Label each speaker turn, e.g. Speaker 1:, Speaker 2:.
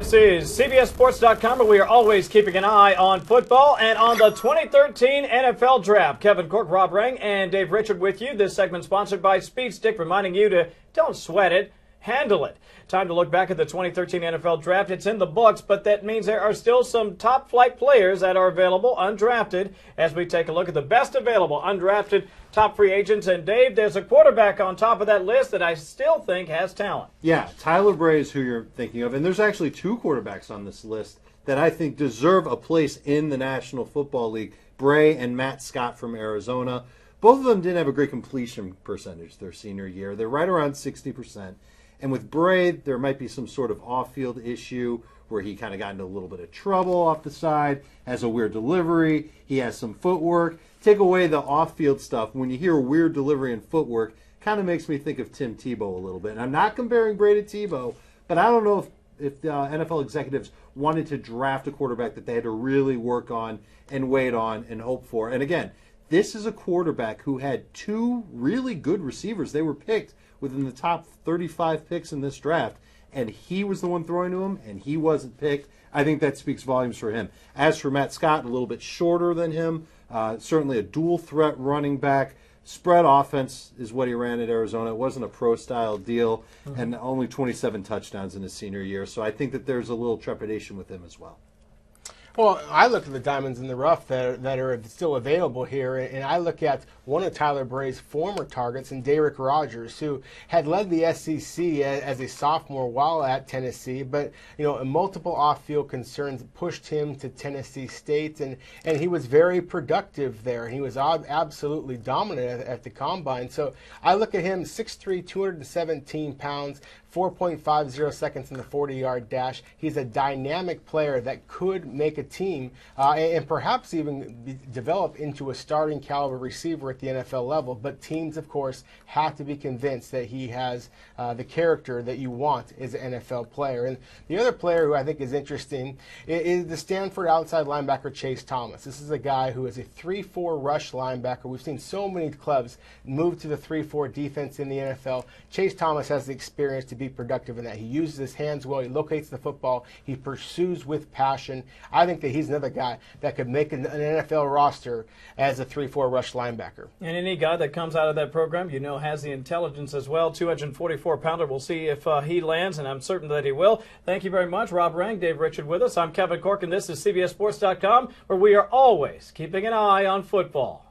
Speaker 1: This is CBSSports.com, where we are always keeping an eye on football and on the 2013 NFL Draft. Kevin Cork, Rob Rang, and Dave Richard with you. This segment sponsored by Speed Stick, reminding you to don't sweat it, handle it. Time to look back at the 2013 NFL Draft. It's in the books, but that means there are still some top-flight players that are available, undrafted, as we take a look at the best available undrafted top free agents. And, Dave, there's a quarterback on top of that list that I still think has talent.
Speaker 2: Yeah, Tyler Bray is who you're thinking of. And there's actually two quarterbacks on this list that I think deserve a place in the National Football League, Bray and Matt Scott from Arizona. Both of them didn't have a great completion percentage their senior year. They're right around 60%. And with Bray, there might be some sort of off-field issue where he kind of got into a little bit of trouble off the side, has a weird delivery, he has some footwork. Take away the off-field stuff. When you hear weird delivery and footwork, kind of makes me think of Tim Tebow a little bit. And I'm not comparing Bray to Tebow, but I don't know if the NFL executives wanted to draft a quarterback that they had to really work on and wait on and hope for. And again, this is a quarterback who had two really good receivers. They were picked within the top 35 picks in this draft, and he was the one throwing to him, and he wasn't picked. I think that speaks volumes for him. As for Matt Scott, a little bit shorter than him, certainly a dual-threat running back. Spread offense is what he ran at Arizona. It wasn't a pro-style deal, and only 27 touchdowns in his senior year. So I think that there's a little trepidation with him as well.
Speaker 3: Well, I look at the diamonds in the rough that are still available here, and I look at one of Tyler Bray's former targets, and Derek Rogers, who had led the SEC as a sophomore while at Tennessee, but multiple off-field concerns pushed him to Tennessee State, and he was very productive there, and he was absolutely dominant at the combine. So I look at him, 6'3", 217 pounds, 4.50 seconds in the 40-yard dash. He's a dynamic player that could make a team and perhaps even develop into a starting caliber receiver at the NFL level. But teams, of course, have to be convinced that he has the character that you want as an NFL player. And the other player who I think is interesting is the Stanford outside linebacker Chase Thomas. This is a guy who is a 3-4 rush linebacker. We've seen so many clubs move to the 3-4 defense in the NFL. Chase Thomas has the experience to be productive in that. He uses his hands well. He locates the football. He pursues with passion. I think that he's another guy that could make an NFL roster as a 3-4 rush linebacker.
Speaker 1: And any guy that comes out of that program, has the intelligence as well. 244-pounder. We'll see if he lands, and I'm certain that he will. Thank you very much. Rob Rang, Dave Richard with us. I'm Kevin Cork, and this is CBSSports.com, where we are always keeping an eye on football.